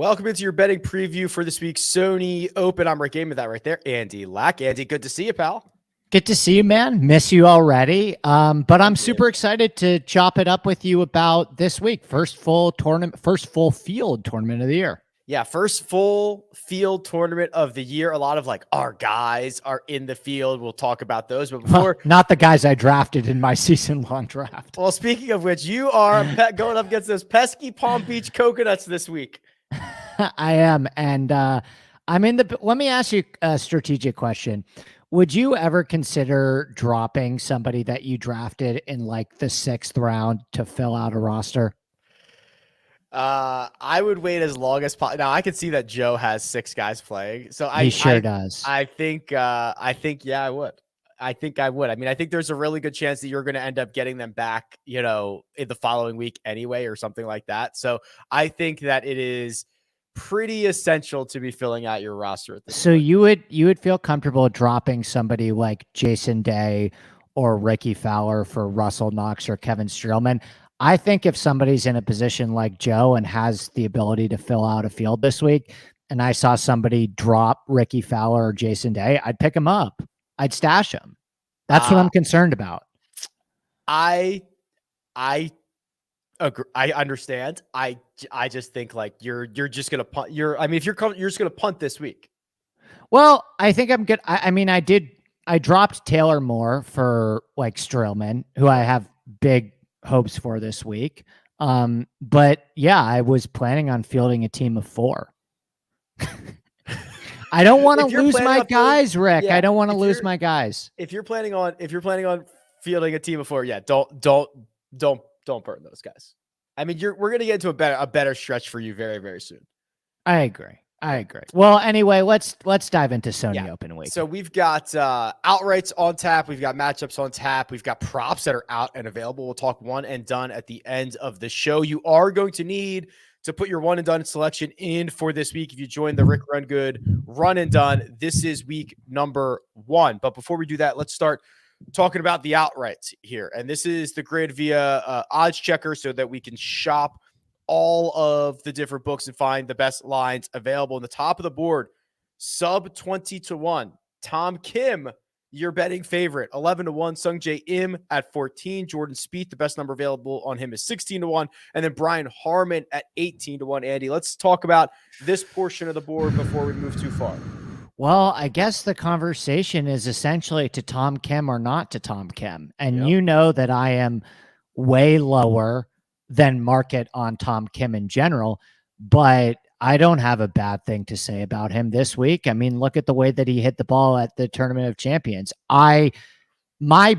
Welcome into your betting preview for this week's Sony Open. I'm Rick Game with that right there. Andy Lack. Andy, good to see you, pal. Good to see you, man. Miss you already. But I'm super excited to chop it up with you about this week. First full field tournament of the year. Yeah, first full field tournament of the year. A lot of our guys are in the field. We'll talk about those. But before, not the guys I drafted in my season-long draft. Well, speaking of which, you are going up against those pesky Palm Beach Coconuts this week. I am, and I'm in the. Let me ask you a strategic question. Would you ever consider dropping somebody that you drafted in like the 6th round to fill out a roster? I would wait as long as possible. Now I can see that Joe has 6 guys playing, so he sure does. I think, yeah, I would. I think I would. I mean, I think there's a really good chance that you're going to end up getting them back, in the following week anyway, or something like that. So I think that it is pretty essential to be filling out your roster at this point. You would feel comfortable dropping somebody like Jason Day or Ricky Fowler for Russell Knox or Kevin Streelman. I think if somebody's in a position like Joe and has the ability to fill out a field this week, and I saw somebody drop Ricky Fowler or Jason Day, I'd pick him up. I'd stash him. That's what I'm concerned about. I agree. I understand. I just think you're just gonna punt. You're just gonna punt this week. Well, I think I'm good. I dropped Taylor Moore for Streelman, who I have big hopes for this week. But yeah, I was planning on fielding a team of 4. I don't want to lose my guys, Rick. Yeah, I don't want to lose my guys. If you're planning on fielding a team of 4, yeah, don't burn those guys. I mean, we're going to get into a better stretch for you very, very soon. I agree. Well, anyway, let's dive into Sony Open week. So we've got outrights on tap. We've got matchups on tap. We've got props that are out and available. We'll talk one and done at the end of the show. You are going to need to put your one and done selection in for this week. If you join the Rick Run Good Run and Done, this is week number 1. But before we do that, let's start talking about the outrights here. And this is the grid via odds checker so that we can shop all of the different books and find the best lines available. In the top of the board, sub 20-1, Tom Kim, your betting favorite, 11-1. Sung Jae Im at 14. Jordan Spieth, the best number available on him is 16-1. And then Brian Harman at 18-1. Andy, let's talk about this portion of the board before we move too far. Well, I guess the conversation is essentially to Tom Kim or not to Tom Kim. And you know that I am way lower than market on Tom Kim in general, but I don't have a bad thing to say about him this week. I mean, look at the way that he hit the ball at the Tournament of Champions. My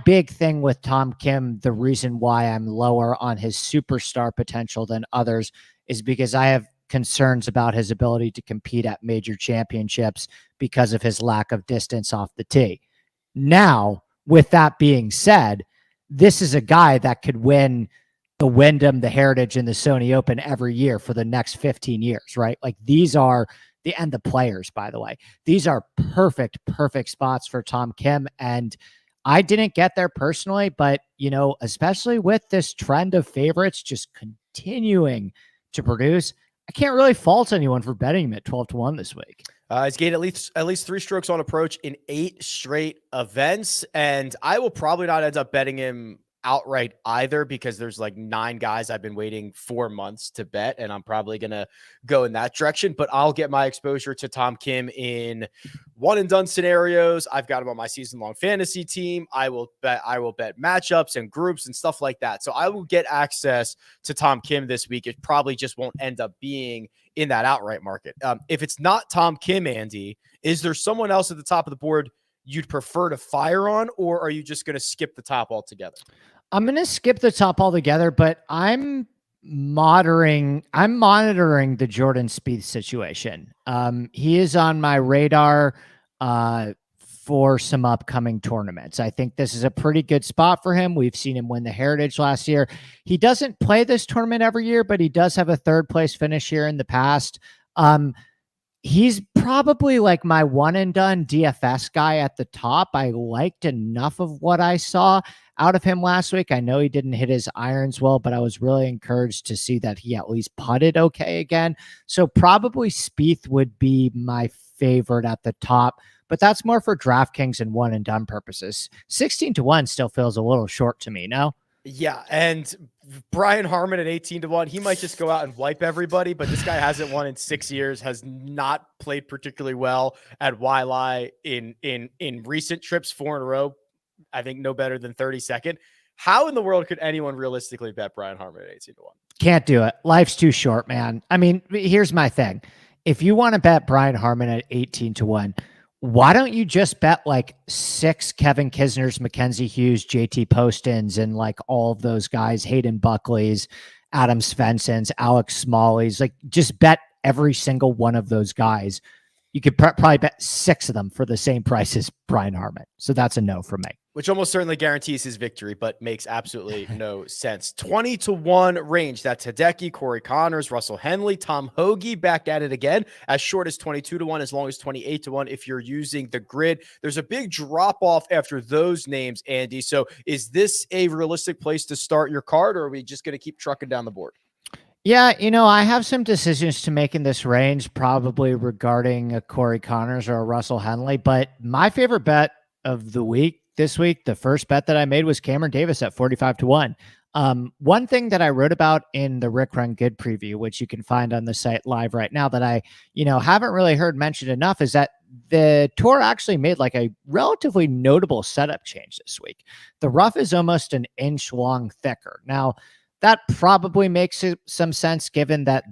big thing with Tom Kim, the reason why I'm lower on his superstar potential than others is because I have concerns about his ability to compete at major championships because of his lack of distance off the tee. Now, with that being said, this is a guy that could win the Wyndham, the Heritage, and the Sony Open every year for the next 15 years, right? These are the Players, by the way. These are perfect spots for Tom Kim. And I didn't get there personally, but, especially with this trend of favorites just continuing to produce, I can't really fault anyone for betting him at 12-1 this week. He's gained at least 3 strokes on approach in 8 straight events. And I will probably not end up betting him outright either because there's 9 guys I've been waiting 4 months to bet, and I'm probably gonna go in that direction. But I'll get my exposure to Tom Kim in one and done scenarios. I've got him on my season-long fantasy team. I will bet matchups and groups and stuff like that. So I will get access to Tom Kim this week. It probably just won't end up being in that outright market. If it's not Tom Kim, Andy, is there someone else at the top of the board you'd prefer to fire on, or are you just going to skip the top altogether? I'm going to skip the top altogether, but I'm monitoring the Jordan Spieth situation. He is on my radar for some upcoming tournaments. I think this is a pretty good spot for him. We've seen him win the Heritage last year. He doesn't play this tournament every year, but he does have a 3rd place finish here in the past. He's probably like my one and done DFS guy at the top. I liked enough of what I saw out of him last week. I know he didn't hit his irons well, but I was really encouraged to see that he at least putted okay again. So probably Spieth would be my favorite at the top, but that's more for DraftKings and one and done purposes. 16-1 still feels a little short to me, no? Yeah, and Brian Harman at 18-1, he might just go out and wipe everybody, but this guy hasn't won in 6 years, has not played particularly well at Waialae in recent trips, 4 in a row. I think no better than 32nd. How in the world could anyone realistically bet Brian Harman at 18-1? Can't do it. Life's too short, man. I mean, here's my thing. If you want to bet Brian Harman at 18-1, why don't you just bet like 6 Kevin Kisners, Mackenzie Hughes, JT Postins, and like all of those guys, Hayden Buckley's, Adam Svensson's, Alex Smalley's, like just bet every single one of those guys. You could probably bet 6 of them for the same price as Brian Harman. So that's a no for me. Which almost certainly guarantees his victory, but makes absolutely no sense. 20-1 range. That's Hideki, Corey Connors, Russell Henley, Tom Hoagie back at it again. As short as 22-1, as long as 28-1 if you're using the grid. There's a big drop off after those names, Andy. So is this a realistic place to start your card, or are we just going to keep trucking down the board? Yeah, I have some decisions to make in this range, probably regarding a Corey Connors or a Russell Henley, but my favorite bet of the week this week, the first bet that I made was Cameron Davis at 45-1. One thing that I wrote about in the Rick Run Good preview, which you can find on the site live right now, that I, haven't really heard mentioned enough, is that the tour actually made like a relatively notable setup change this week. The rough is almost an inch long thicker. Now, that probably makes some sense given that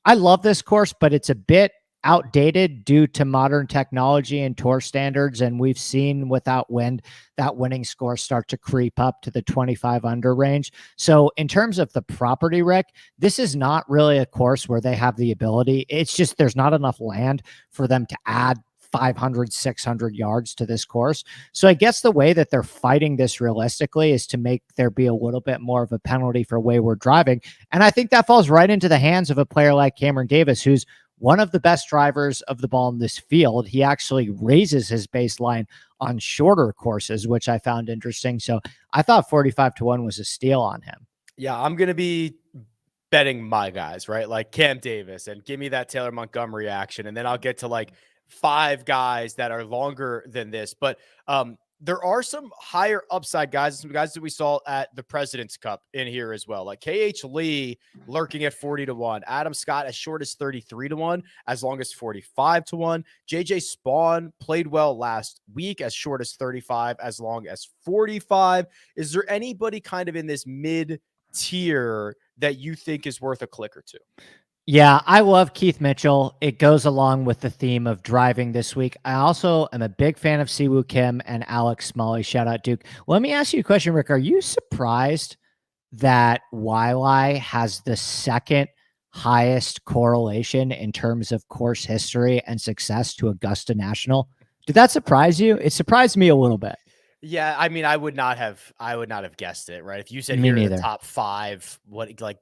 I love this course, but it's a bit outdated due to modern technology and tour standards. And we've seen without wind, that winning score start to creep up to the 25 under range. So in terms of the property, Rick, this is not really a course where they have the ability. It's just, there's not enough land for them to add 500, 600 yards to this course. So I guess the way that they're fighting this realistically is to make there be a little bit more of a penalty for wayward driving. And I think that falls right into the hands of a player like Cameron Davis, who's one of the best drivers of the ball in this field. He actually raises his baseline on shorter courses, which I found interesting. So I thought 45-1 was a steal on him. Yeah, I'm going to be betting my guys, right? Like Cam Davis, and give me that Taylor Montgomery action. And then I'll get to like 5 guys that are longer than this. But there are some higher upside guys, some guys that we saw at the President's Cup in here as well. Like KH Lee lurking at 40-1, Adam Scott as short as 33-1, as long as 45-1. JJ Spawn played well last week, as short as 35, as long as 45. Is there anybody kind of in this mid tier that you think is worth a click or two? Yeah, I love Keith Mitchell. It goes along with the theme of driving this week. I also am a big fan of Siwoo Kim and Alex Smalley. Shout out, Duke. Let me ask you a question, Rick. Are you surprised that Waialae has the second highest correlation in terms of course history and success to Augusta National? Did that surprise you? It surprised me a little bit. Yeah, I mean, I would not have guessed it, right? If you said Me here are neither. the top 5,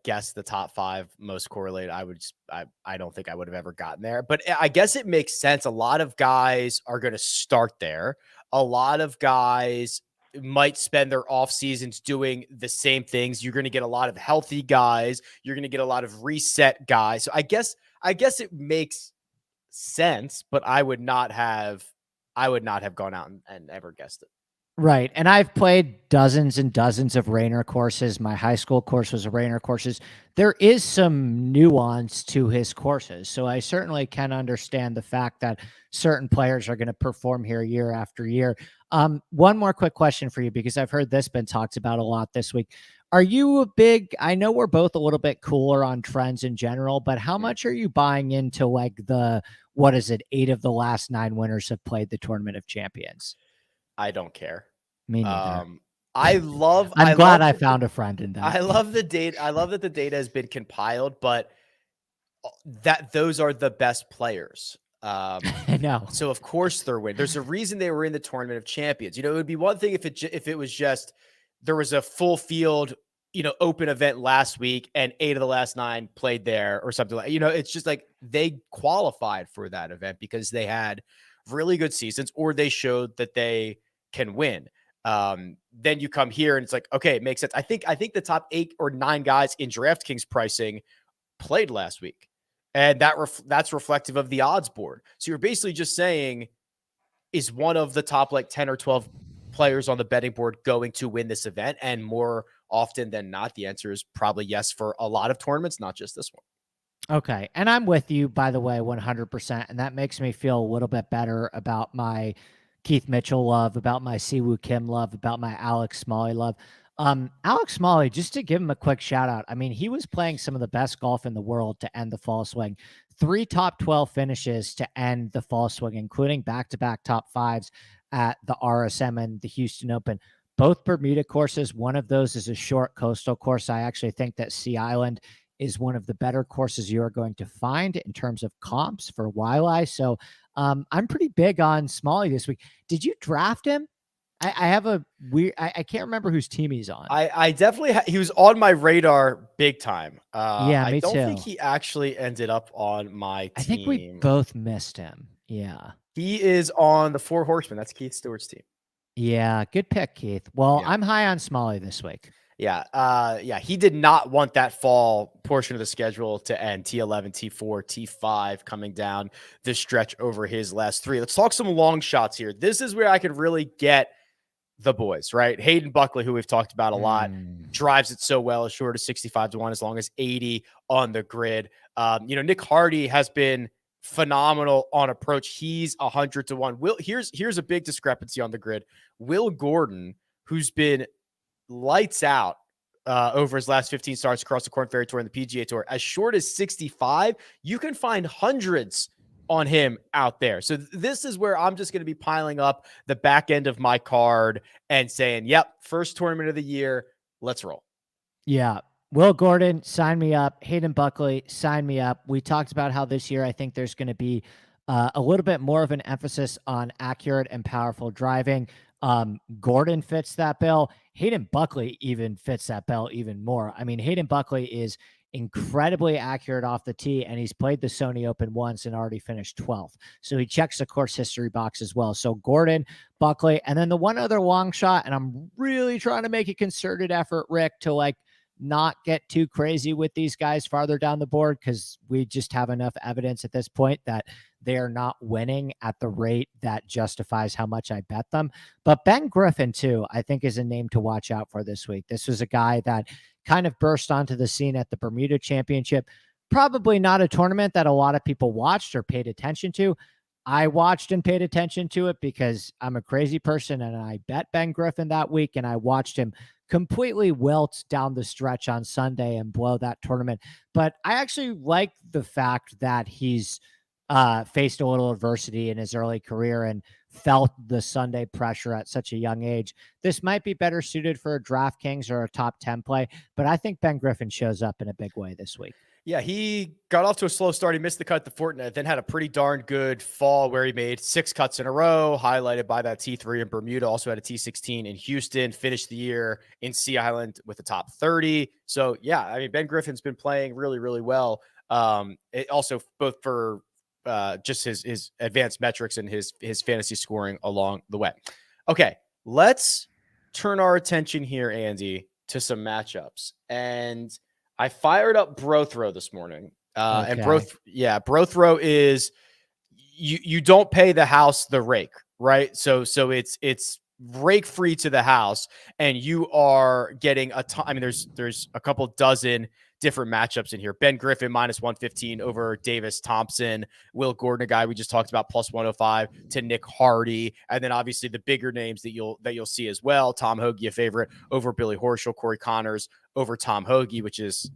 guess the top 5 most correlated, I don't think I would have ever gotten there. But I guess it makes sense. A lot of guys are going to start there. A lot of guys might spend their off seasons doing the same things. You're going to get a lot of healthy guys. You're going to get a lot of reset guys. So I guess it makes sense, but I would not have gone out and ever guessed it. Right. And I've played dozens and dozens of Rainer courses. My high school course was a Rainer courses. There is some nuance to his courses. So I certainly can understand the fact that certain players are going to perform here year after year. One more quick question for you, because I've heard this been talked about a lot this week. Are you I know we're both a little bit cooler on trends in general, but how much are you buying into like 8 of the last 9 winners have played the Tournament of Champions? I don't care. Me neither. I'm glad I found a friend in that. I love the data. I love that the data has been compiled, but that those are the best players. I know. So of course they're winning. There's a reason they were in the Tournament of Champions. It would be one thing if it was just there was a full field open event last week and 8 of the last 9 played there or something like, it's just like they qualified for that event because they had really good seasons or they showed that they can win. Then you come here and it's like, okay, it makes sense. I think the top 8 or 9 guys in DraftKings pricing played last week, and that's reflective of the odds board. So you're basically just saying, is one of the top like 10 or 12 players on the betting board going to win this event? And more often than not, the answer is probably yes for a lot of tournaments, not just this one. Okay. And I'm with you, by the way, 100%. And that makes me feel a little bit better about my Keith Mitchell love, about my Siwoo Kim love, about my Alex Smalley love. Alex Smalley, just to give him a quick shout out. I mean, he was playing some of the best golf in the world to end the fall swing. 3 top 12 finishes to end the fall swing, including back-to-back top 5s at the RSM and the Houston Open. Both Bermuda courses. One of those is a short coastal course. I actually think that Sea Island is one of the better courses you're going to find in terms of comps for Waialae. So I'm pretty big on Smalley this week. Did you draft him? I have a weird, I can't remember whose team he's on. I definitely, he was on my radar big time. Yeah, me I don't too. think he actually ended up on my team. I think we both missed him. Yeah. He is on the 4 Horsemen. That's Keith Stewart's team. Yeah, good pick, Keith. Well, yeah. I'm high on Smalley this week. Yeah. He did not want that fall portion of the schedule to end. T11, T4, T5 coming down the stretch over his last 3. Let's talk some long shots here. This is where I can really get the boys, right? Hayden Buckley, who we've talked about a lot, drives it so well, as short as 65-1, as long as 80 on the grid. Nick Hardy has been phenomenal on approach. He's 100-1. Here's a big discrepancy on the grid. Will Gordon, who's been lights out over his last 15 starts across the Korn Ferry Tour and the PGA Tour, as short as 65, you can find hundreds on him out there. So this is where I'm just going to be piling up the back end of my card and saying, yep, first tournament of the year, let's roll. Yeah. Will Gordon, sign me up. Hayden Buckley, sign me up. We talked about how this year I think there's going to be a little bit more of an emphasis on accurate and powerful driving. Gordon fits that bill. Hayden Buckley even fits that bill even more. I mean, Hayden Buckley is incredibly accurate off the tee, and he's played the Sony Open once and already finished 12th. So he checks the course history box as well. So Gordon, Buckley, and then the one other long shot, and I'm really trying to make a concerted effort, Rick, to not get too crazy with these guys farther down the board, because we just have enough evidence at this point that they are not winning at the rate that justifies how much I bet them. But Ben Griffin, too, I think is a name to watch out for this week. This was a guy that kind of burst onto the scene at the Bermuda Championship. Probably not a tournament that a lot of people watched or paid attention to. I watched and paid attention to it because I'm a crazy person, and I bet Ben Griffin that week, and I watched him completely wilt down the stretch on Sunday and blow that tournament. But I actually like the fact that he's faced a little adversity in his early career and felt the Sunday pressure at such a young age. This might be better suited for a DraftKings or a top 10 play, but I think Ben Griffin shows up in a big way this week. Yeah, he got off to a slow start. He missed the cut at the Fortinet, then had a pretty darn good fall where he made 6 cuts in a row, highlighted by that T3 in Bermuda. Also had a T16 in Houston, finished the year in Sea Island with a top 30. So, yeah, I mean, Ben Griffin's been playing really, really well. It also both for just his advanced metrics and his fantasy scoring along the way. Okay, let's turn our attention here, Andy, to some matchups. And I fired up Brothrow this morning. Okay. And Brothrow is you don't pay the house the rake, right? So it's rake free to the house, and you are getting a ton. I mean, there's a couple dozen different matchups in here. Ben Griffin -115 over Davis Thompson. Will Gordon, a guy we just talked about, +105 to Nick Hardy, and then obviously the bigger names that you'll see as well. Tom Hoagie, a favorite, over Billy Horschel. Corey Connors over Tom Hoagie, which is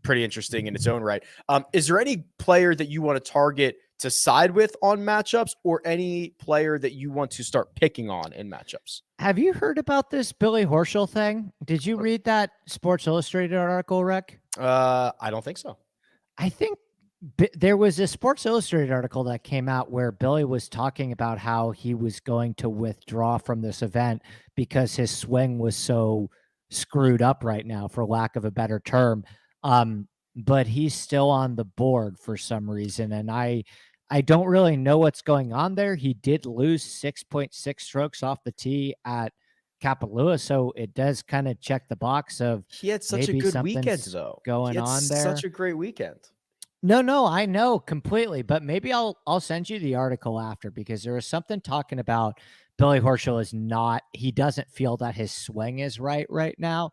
pretty interesting in its own right. Is there any player that you want to target to side with on matchups, or any player that you want to start picking on in matchups? Have you heard about this Billy Horschel thing? Did you read that Sports Illustrated article, Rick? I don't think so. I think there was a Sports Illustrated article that came out where Billy was talking about how he was going to withdraw from this event because his swing was so screwed up right now, for lack of a better term. But he's still on the board for some reason, and I don't really know what's going on there. He did lose 6.6 strokes off the tee at Kapalua, so it does kind of check the box of He had such a maybe good weekend, something's though. going He had on there. such a great weekend. No, I know completely, but maybe I'll send you the article after, because there was something talking about Billy Horschel is not, he doesn't feel that his swing is right now.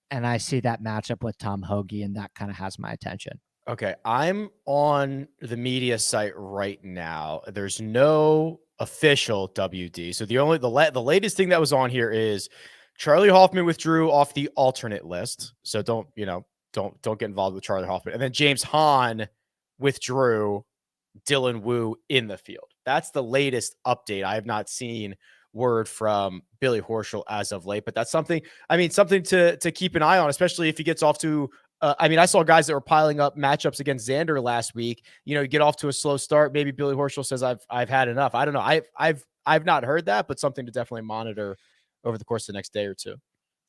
And I see that matchup with Tom Hoge, and that kind of has my attention. Okay, I'm on the media site right now. There's no official WD. So the latest thing that was on here is Charlie Hoffman withdrew off the alternate list. So don't get involved with Charlie Hoffman. And then James Hahn withdrew Dylan Wu in the field. That's the latest update. I have not seen word from Billy Horschel as of late, but that's something to keep an eye on, especially if he gets off to I saw guys that were piling up matchups against Xander last week. You get off to a slow start. Maybe Billy Horschel says I've had enough. I don't know. I've not heard that, but something to definitely monitor over the course of the next day or two.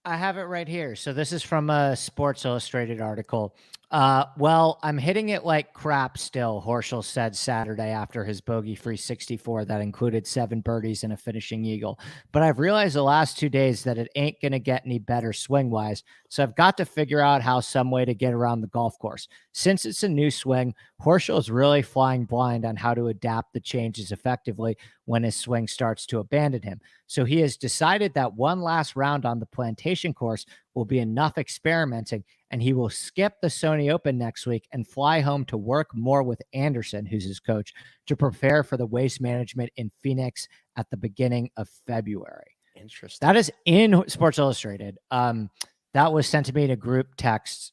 I have it right here. So this is from a Sports Illustrated article. Well, I'm hitting it like crap still, Horschel said Saturday after his bogey-free 64 that included 7 birdies and a finishing eagle. But I've realized the last 2 days that it ain't going to get any better swing-wise, so I've got to figure out some way to get around the golf course. Since it's a new swing, Horschel is really flying blind on how to adapt the changes effectively when his swing starts to abandon him. So he has decided that one last round on the Plantation course will be enough experimenting, and he will skip the Sony Open next week and fly home to work more with Anderson, who's his coach, to prepare for the waste management in Phoenix at the beginning of February. Interesting. That is in Sports Illustrated. That was sent to me in a group text,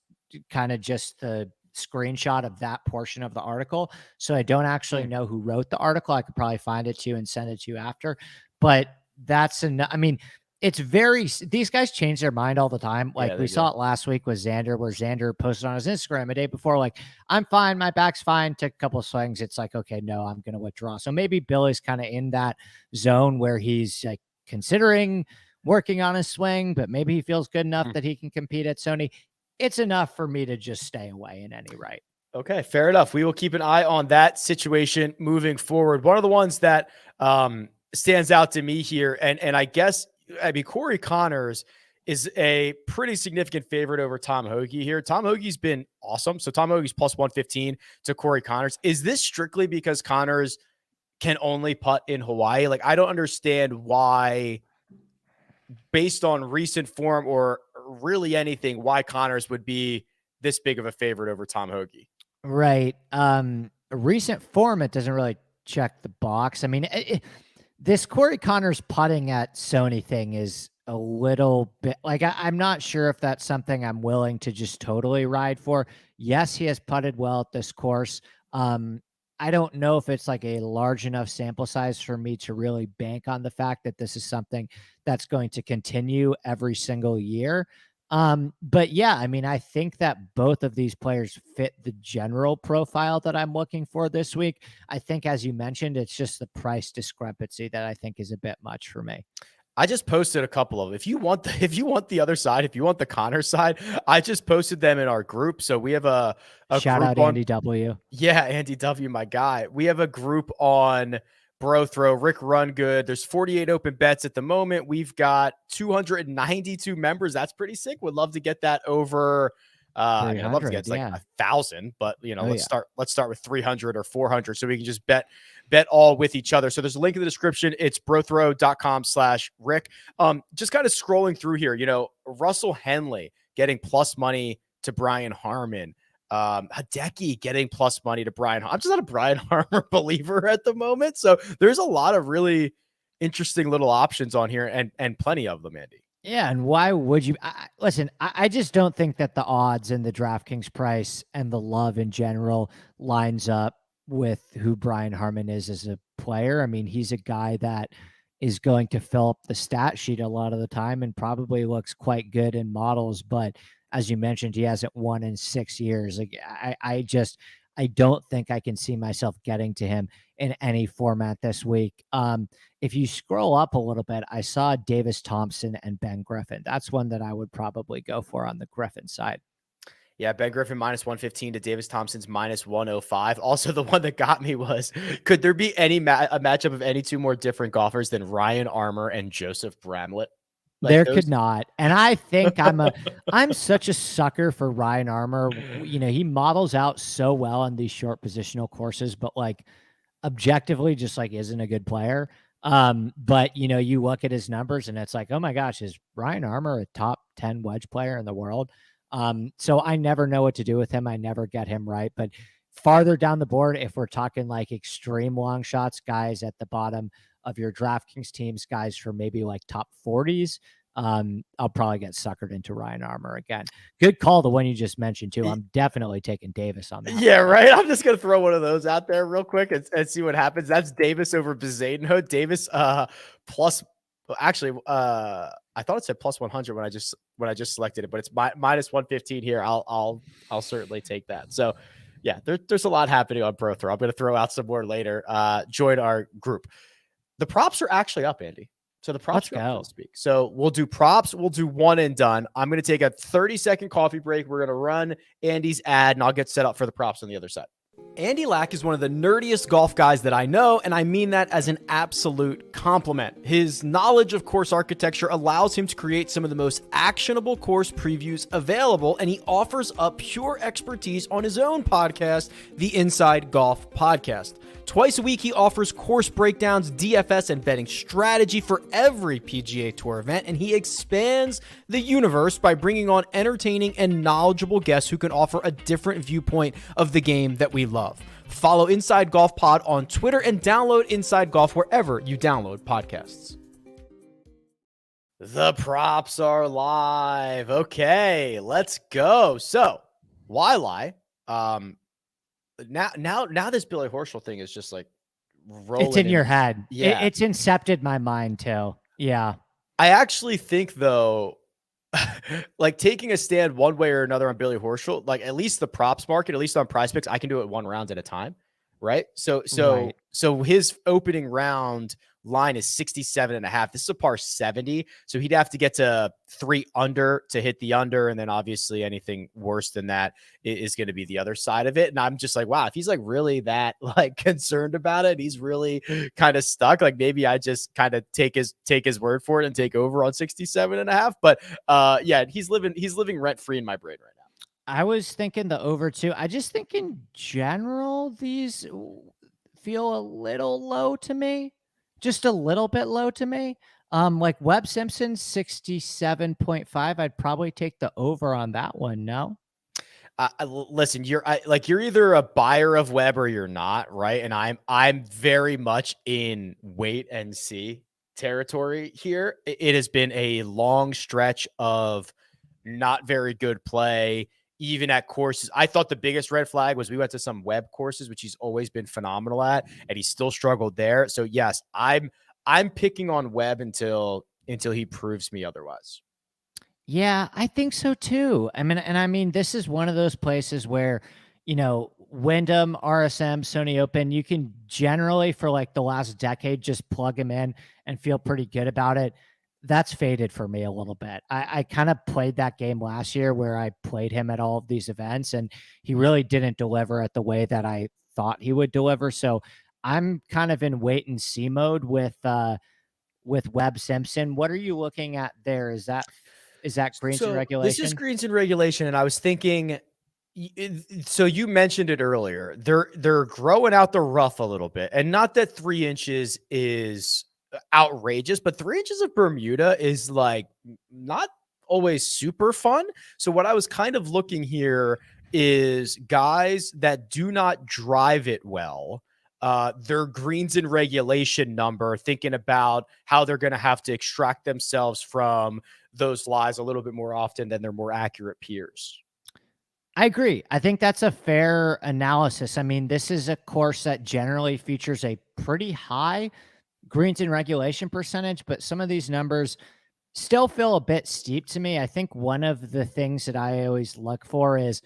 kind of just the screenshot of that portion of the article. So I don't actually know who wrote the article. I could probably find it to you and send it to you after. But that's enough. I mean, it's these guys change their mind all the time. Like we saw it last week with Xander, where Xander posted on his Instagram a day before, like, I'm fine, my back's fine, took a couple of swings. It's like, okay, no, I'm going to withdraw. So maybe Billy's kind of in that zone where he's like considering working on his swing, but maybe he feels good enough that he can compete at Sony. It's enough for me to just stay away in any rate. Okay, fair enough. We will keep an eye on that situation moving forward. One of the ones that stands out to me here, and I guess, Corey Connors is a pretty significant favorite over Tom Hoge here. Tom Hoge's been awesome. So Tom Hoge's plus 115 to Corey Connors. Is this strictly because Connors can only putt in Hawaii? Like, I don't understand why, based on recent form or really anything, why Connors would be this big of a favorite over Tom Hoge. Right. Recent form, it doesn't really check the box. I mean, this Corey Connors putting at Sony thing is a little bit like, I'm not sure if that's something I'm willing to just totally ride for. Yes, he has putted well at this course. I don't know if it's like a large enough sample size for me to really bank on the fact that this is something that's going to continue every single year. But yeah, I mean, I think that both of these players fit the general profile that I'm looking for this week. I think, as you mentioned, it's just the price discrepancy that I think is a bit much for me. I just posted a couple of, if you want the other side, if you want the Connor side, I just posted them in our group. So we have a shout group out on, Andy W. Yeah, Andy W, my guy. We have a group on Bro Throw, Rick Run Good. There's 48 open bets at the moment. We've got 292 members. That's pretty sick. Would love to get that over. I'd love to get like 1,000, but let's start with 300 or 400 so we can just bet all with each other. So there's a link in the description. It's brothrow.com/Rick. Just kind of scrolling through here, Russell Henley getting plus money to Brian Harmon. Hideki getting plus money to Brian. I'm just not a Brian Harmon believer at the moment. So there's a lot of really interesting little options on here and plenty of them, Andy. Yeah, and why would you listen? I just don't think that the odds and the DraftKings price and the love in general lines up with who Brian Harmon is as a player. I mean, he's a guy that is going to fill up the stat sheet a lot of the time and probably looks quite good in models. But as you mentioned, he hasn't won in 6 years. Like I don't think I can see myself getting to him in any format this week. If you scroll up a little bit, I saw Davis Thompson and Ben Griffin. That's one that I would probably go for on the Griffin side. Yeah, Ben Griffin minus 115 to Davis Thompson's minus 105. Also, the one that got me was, could there be any a matchup of any two more different golfers than Ryan Armour and Joseph Bramlett? Like there could not. And I think I'm such a sucker for Ryan Armour. You know, he models out so well on these short positional courses, but like objectively just like isn't a good player. But you know, you look at his numbers and it's like, oh my gosh, is Ryan Armour a top 10 wedge player in the world? So I never know what to do with him. I never get him right. But farther down the board, if we're talking like extreme long shots, guys at the bottom of your DraftKings teams, guys for maybe like top 40s, I'll probably get suckered into Ryan Armour again. Good call, the one you just mentioned too. I'm definitely taking Davis on that. Yeah, right. I'm just gonna throw one of those out there real quick and see what happens. That's Davis over Bezadenhout. Davis plus. Actually, I thought it said plus 100 when I just selected it, but it's minus 115 here. I'll certainly take that. So, yeah, there's a lot happening on Pro Throw. I'm going to throw out some more later. Join our group. The props are actually up, Andy. So the props are up, so to speak. So we'll do props. We'll do one and done. I'm going to take a 30-second coffee break. We're going to run Andy's ad, and I'll get set up for the props on the other side. Andy Lack is one of the nerdiest golf guys that I know, and I mean that as an absolute compliment. His knowledge of course architecture allows him to create some of the most actionable course previews available, and he offers up pure expertise on his own podcast, the Inside Golf Podcast. Twice a week, he offers course breakdowns, DFS, and betting strategy for every PGA Tour event, and he expands the universe by bringing on entertaining and knowledgeable guests who can offer a different viewpoint of the game that we love. Follow Inside Golf Pod on Twitter and download Inside Golf wherever you download podcasts. The props are live. Okay, let's go. So, Waialae, now this Billy Horschel thing is just like rolling. It's in your head. Yeah. It's incepted my mind too. Yeah. I actually think though, like taking a stand one way or another on Billy Horschel, like at least the props market, at least on PrizePicks, I can do it one round at a time. Right. So his opening round line is 67.5. This is a par 70. So he'd have to get to 3 under to hit the under. And then obviously anything worse than that is going to be the other side of it. And I'm just like, wow, if he's like really that like concerned about it, he's really kind of stuck. Like maybe I just kind of take his word for it and take over on 67.5. But yeah, he's living rent free in my brain right now. I was thinking the over too. I just think in general, these feel a little low to me. Just a little bit low to me. Like Webb Simpson, 67.5. I'd probably take the over on that one. No. Listen, you're either a buyer of Webb or you're not, right? And I'm very much in wait and see territory here. It has been a long stretch of not very good play, even at courses. I thought the biggest red flag was we went to some Webb courses, which he's always been phenomenal at, and he still struggled there. So yes, I'm picking on Webb until he proves me otherwise. Yeah, I think so too. I mean, this is one of those places where, you know, Wyndham, RSM, Sony Open, you can generally for like the last decade just plug him in and feel pretty good about it. That's faded for me a little bit. I kind of played that game last year where I played him at all of these events and he really didn't deliver at the way that I thought he would deliver. So I'm kind of in wait and see mode with Webb Simpson. What are you looking at there? Is that greens and regulation? This is greens and regulation. And I was thinking, so you mentioned it earlier, they're growing out the rough a little bit, and not that 3 inches is outrageous, but 3 inches of Bermuda is like not always super fun. So what I was kind of looking here is guys that do not drive it well, their greens in regulation number, thinking about how they're going to have to extract themselves from those lies a little bit more often than their more accurate peers. I agree. I think that's a fair analysis. I mean, this is a course that generally features a pretty high greens in regulation percentage, but some of these numbers still feel a bit steep to me. I think one of the things that I always look for is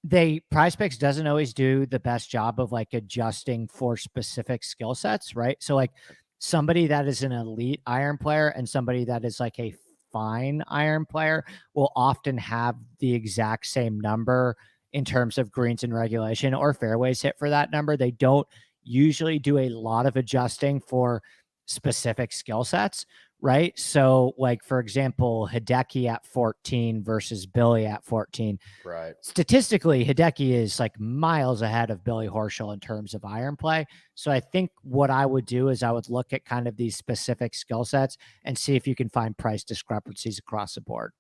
PrizePicks doesn't always do the best job of like adjusting for specific skill sets, right? So like somebody that is an elite iron player and somebody that is like a fine iron player will often have the exact same number in terms of greens in regulation or fairways hit for that number. They don't usually do a lot of adjusting for specific skill sets, right? So like, for example, Hideki at 14 versus Billy at 14. Right. Statistically, Hideki is like miles ahead of Billy Horschel in terms of iron play. So I think what I would do is I would look at kind of these specific skill sets and see if you can find price discrepancies across the board.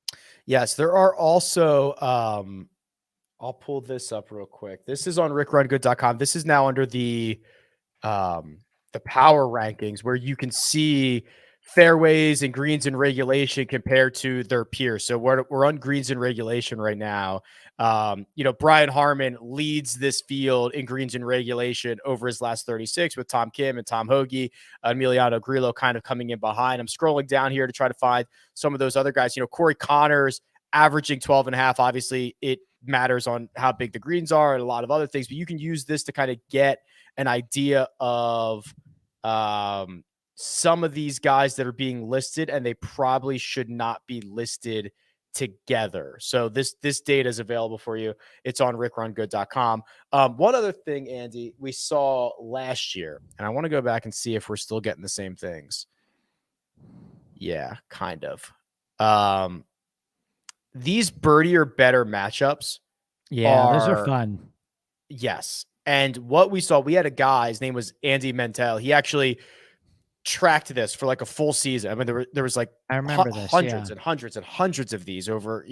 Yes, there are also, I'll pull this up real quick. This is on RickRunGood.com. This is now under the power rankings where you can see fairways and greens in regulation compared to their peers. So we're on greens in regulation right now. Brian Harmon leads this field in greens in regulation over his last 36 with Tom Kim and Tom Hoagie, Emiliano Grillo kind of coming in behind. I'm scrolling down here to try to find some of those other guys. Corey Connors averaging 12.5. Obviously, it matters on how big the greens are and a lot of other things, but you can use this to kind of get an idea of some of these guys that are being listed, and they probably should not be listed together. So this data is available for you. It's on RickRunGood.com. One other thing, Andy, we saw last year, and I want to go back and see if we're still getting the same things. Yeah, kind of. These birdie or better matchups. Yeah, those are fun. Yes. And what we saw, we had a guy, his name was Andy Mentel. He actually tracked this for like a full season. I mean, there was like I remember hundreds and hundreds and hundreds of these over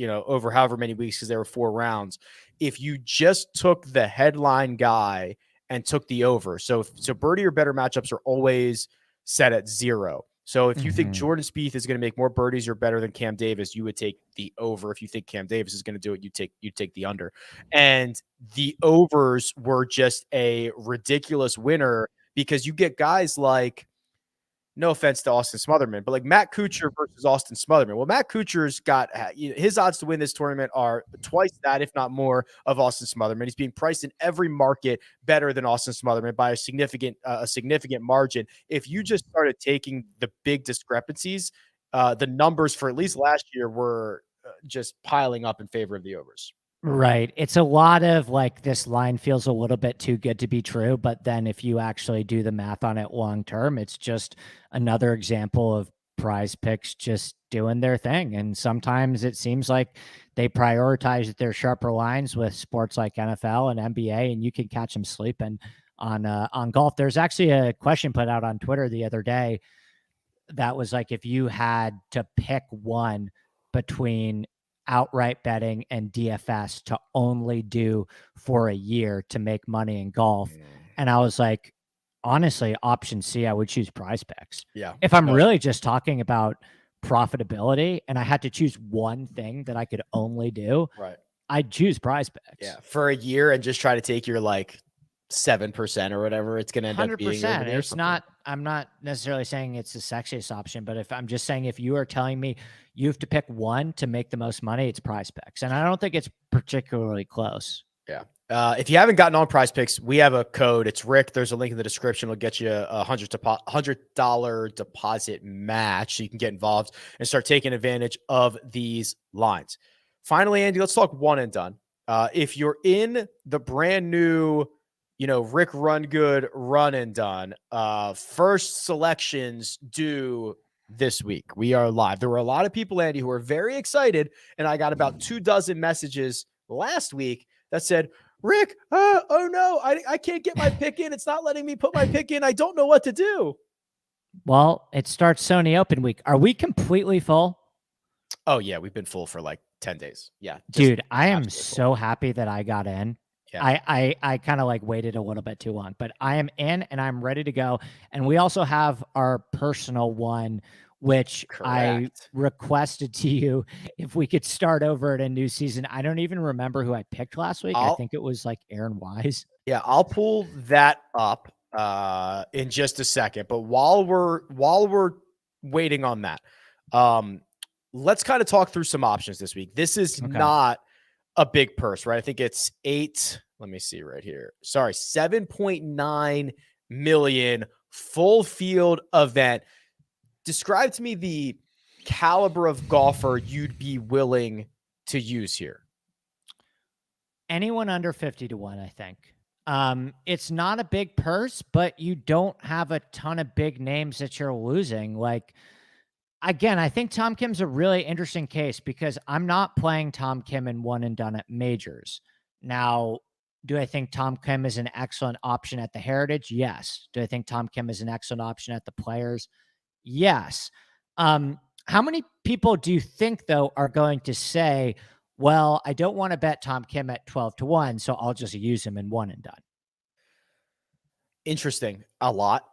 however many weeks, because there were 4 rounds. If you just took the headline guy and took the over, so birdie or better matchups are always set at 0. So if you think Jordan Spieth is going to make more birdies or better than Cam Davis, you would take the over. If you think Cam Davis is going to do it, you take the under. And the overs were just a ridiculous winner because you get guys like, no offense to Austin Smotherman, but like Matt Kuchar versus Austin Smotherman. Well, Matt Kuchar's got his odds to win this tournament are twice that, if not more, of Austin Smotherman. He's being priced in every market better than Austin Smotherman by a significant margin. If you just started taking the big discrepancies, the numbers for at least last year were just piling up in favor of the overs. Right. It's a lot of like, this line feels a little bit too good to be true. But then if you actually do the math on it long term, it's just another example of PrizePicks just doing their thing. And sometimes it seems like they prioritize their sharper lines with sports like NFL and NBA, and you can catch them sleeping on golf. There's actually a question put out on Twitter the other day that was like, if you had to pick one between outright betting and DFS to only do for a year to make money in golf. And I was like, honestly, option C, I would choose PrizePicks. Yeah. If I'm really just talking about profitability and I had to choose one thing that I could only do, right, I'd choose PrizePicks. Yeah. For a year and just try to take your like 7% or whatever it's going to end up being. 100%. It's not, I'm not necessarily saying it's the sexiest option, but if I'm just saying, if you are telling me you have to pick one to make the most money, it's PrizePicks. And I don't think it's particularly close. Yeah. If you haven't gotten on PrizePicks, we have a code. It's Rick. There's a link in the description. It'll get you a $100 deposit match, so you can get involved and start taking advantage of these lines. Finally, Andy, let's talk one and done. If you're in the brand new, Rick Run Good Run and Done, first selections due this week. We are live. There were a lot of people, Andy, who were very excited, and I got about 24 messages last week that said, Rick, oh no, I can't get my pick in. It's not letting me put my pick in. I don't know what to do. Well, it starts Sony Open week. Are we completely full? Oh yeah, we've been full for like 10 days. Yeah. Dude, I am so happy that I got in. Yeah. I kind of like waited a little bit too long, but I am in and I'm ready to go. And we also have our personal one, which I requested to you if we could start over at a new season. I don't even remember who I picked last week. I think it was like Aaron Wise. Yeah, I'll pull that up in just a second. But while we're waiting on that, let's kind of talk through some options this week. This is not a big purse, right? I think it's let me see right here. Sorry, 7.9 million, full field event. Describe to me the caliber of golfer you'd be willing to use here. Anyone under 50 to 1, I think. It's not a big purse, but you don't have a ton of big names that you're losing. Like, again, I think Tom Kim's a really interesting case because I'm not playing Tom Kim in one and done at majors. Now, do I think Tom Kim is an excellent option at the Heritage? Yes. Do I think Tom Kim is an excellent option at the Players? Yes. How many people do you think, though, are going to say, well, I don't want to bet Tom Kim at 12 to 1, so I'll just use him in one and done? Interesting. A lot.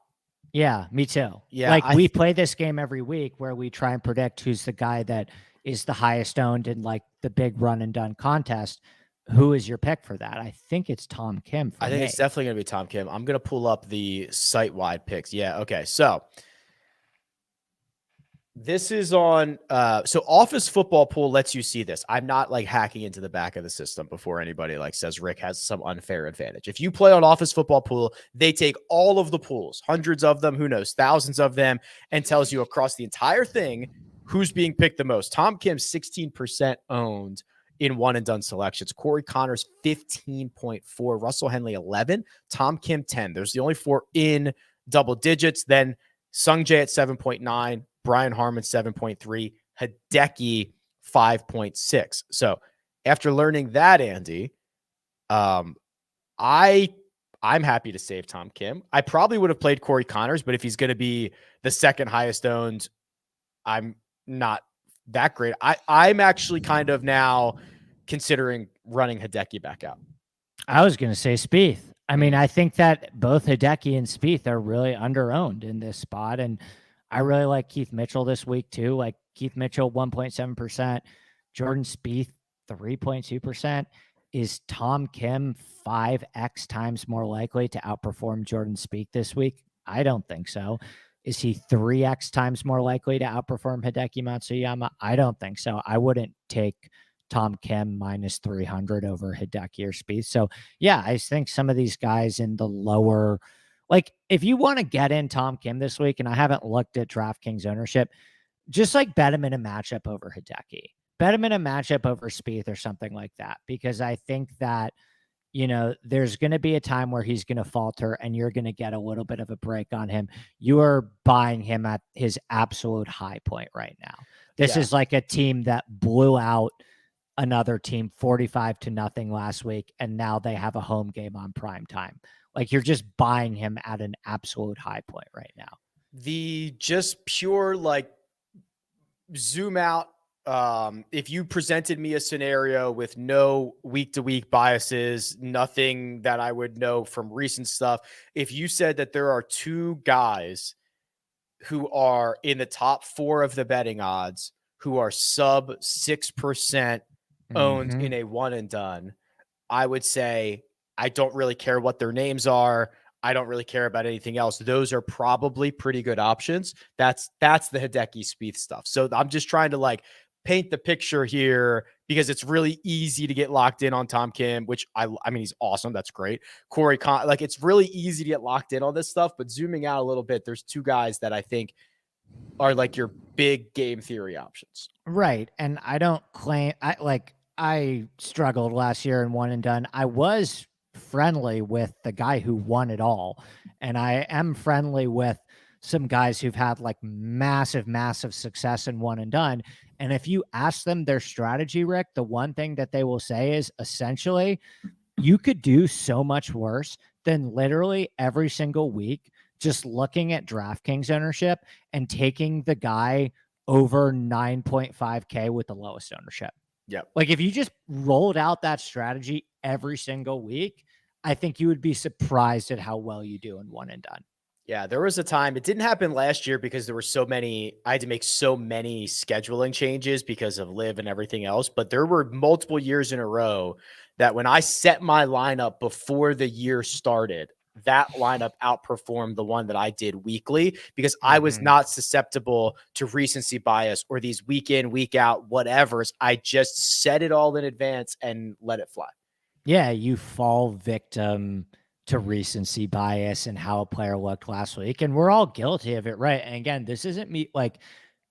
Yeah, me too. Yeah, like we play this game every week where we try and predict who's the guy that is the highest owned in like the big run and done contest. Who is your pick for that? I think it's Tom Kim. I think it's definitely going to be Tom Kim. I'm going to pull up the site-wide picks. Yeah, okay. So this is on so Office Football Pool lets you see this. I'm not like hacking into the back of the system before anybody like says Rick has some unfair advantage. If you play on Office Football Pool, they take all of the pools, hundreds of them, who knows, thousands of them, and tells you across the entire thing who's being picked the most. Tom Kim's 16% owned in one and done selections. Corey Connors 15.4, Russell Henley 11, Tom Kim 10. There's the only 4 in double digits. Then Sung Jae at 7.9, Brian Harmon 7.3, Hideki 5.6. So after learning that, Andy, I'm happy to save Tom Kim. I probably would have played Corey Connors, but if he's going to be the second highest owned, I'm not that great. I'm actually kind of now considering running Hideki back out. I was going to say Spieth. I mean, I think that both Hideki and Spieth are really under-owned in this spot, and I really like Keith Mitchell this week too. Like Keith Mitchell, 1.7%, Jordan Spieth, 3.2%. Is Tom Kim 5x times more likely to outperform Jordan Spieth this week? I don't think so. Is he 3x times more likely to outperform Hideki Matsuyama? I don't think so. I wouldn't take Tom Kim minus 300 over Hideki or Spieth. So yeah, I think some of these guys in the lower, like if you want to get in Tom Kim this week, and I haven't looked at DraftKings ownership, just like bet him in a matchup over Hideki, bet him in a matchup over Spieth or something like that, because I think that, you know, there's going to be a time where he's going to falter and you're going to get a little bit of a break on him. You are buying him at his absolute high point right now. This is like a team that blew out another team 45-0 last week, and now they have a home game on prime time. Like you're just buying him at an absolute high point right now. The just pure like zoom out. If you presented me a scenario with no week-to-week biases, nothing that I would know from recent stuff, if you said that there are 2 guys who are in the top 4 of the betting odds who are sub 6% owned in a one and done, I would say I don't really care what their names are. I don't really care about anything else. Those are probably pretty good options. That's the Hideki Spieth stuff. So I'm just trying to like paint the picture here because it's really easy to get locked in on Tom Kim, which I mean, he's awesome. That's great. Corey like it's really easy to get locked in on this stuff, but zooming out a little bit, there's 2 guys that I think are like your big game theory options. Right. And I don't claim I struggled last year in one and done. I was friendly with the guy who won it all. And I am friendly with some guys who've had like massive success in one and done. And if you ask them their strategy, Rick, the one thing that they will say is essentially you could do so much worse than literally every single week just looking at DraftKings ownership and taking the guy over 9.5K with the lowest ownership. Yep. Like if you just rolled out that strategy every single week, I think you would be surprised at how well you do in one and done. Yeah, there was a time, it didn't happen last year because there were so many, I had to make so many scheduling changes because of live and everything else. But there were multiple years in a row that when I set my lineup before the year started, that lineup outperformed the one that I did weekly because I was not susceptible to recency bias or these week in, week out, whatevers. I just set it all in advance and let it fly. Yeah, you fall victim to recency bias and how a player looked last week. And we're all guilty of it, right? And again, this isn't me, like,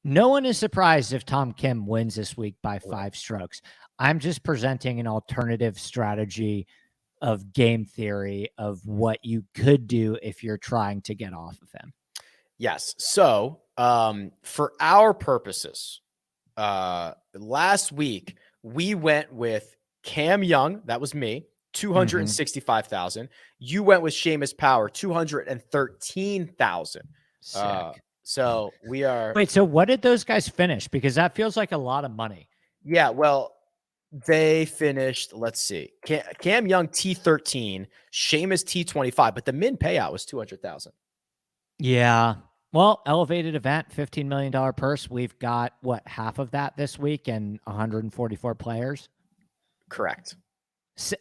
no one is surprised if Tom Kim wins this week by 5 strokes. I'm just presenting an alternative strategy of game theory of what you could do if you're trying to get off of him. Yes. So for our purposes, last week we went with Cam Young. That was me. 265,000. You went with Seamus Power, 213,000. So we are. Wait, so what did those guys finish? Because that feels like a lot of money. Yeah, well, they finished, let's see. Cam Young T13, Seamus T25, but the min payout was 200,000. Yeah. Well, elevated event, $15 million purse. We've got what, half of that this week and 144 players. Correct.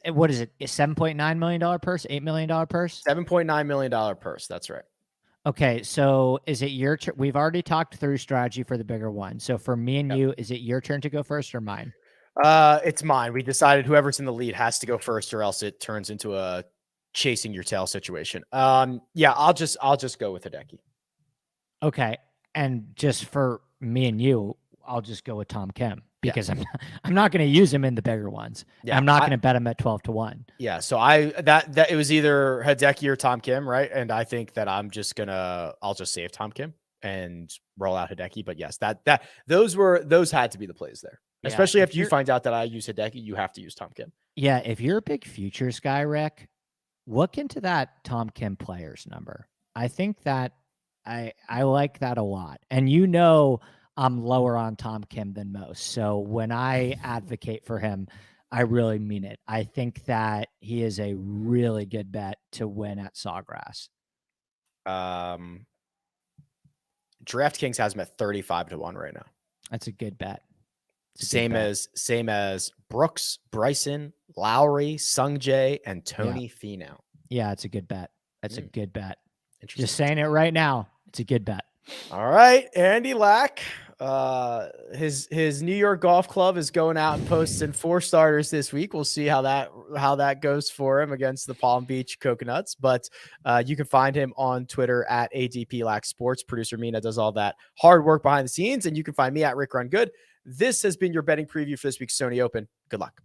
What is it? $7.9 million purse? $8 million purse? $7.9 million purse. That's right. Okay. So is it your turn? We've already talked through strategy for the bigger one. So for me and you, is it your turn to go first or mine? It's mine. We decided whoever's in the lead has to go first or else it turns into a chasing your tail situation. Yeah, I'll just go with Hideki. Okay. And just for me and you, I'll just go with Tom Kim because I'm not going to use him in the bigger ones. Yeah, I'm not going to bet him at 12-1. Yeah. So that it was either Hideki or Tom Kim, right? And I think that I'll just save Tom Kim and roll out Hideki. But yes, those had to be the plays there. Yeah, especially if you find out that I use Hideki, you have to use Tom Kim. Yeah, if you're a big futures guy, Rick, look into that Tom Kim players number. I think that I like that a lot. And I'm lower on Tom Kim than most. So when I advocate for him, I really mean it. I think that he is a really good bet to win at Sawgrass. DraftKings has him at 35-1 right now. That's a good bet. Same as Brooks, Bryson, Lowry, Sungjae, and Tony Finau. Yeah, it's a good bet. That's a good bet. Just saying it right now. It's a good bet. All right, Andy Lack. His New York Golf Club is going out and posting 4 starters this week. We'll see how that goes for him against the Palm Beach Coconuts. But you can find him on Twitter at ADP Lack Sports. Producer Mina does all that hard work behind the scenes, and you can find me at RickRunGood. This has been your betting preview for this week's Sony Open. Good luck.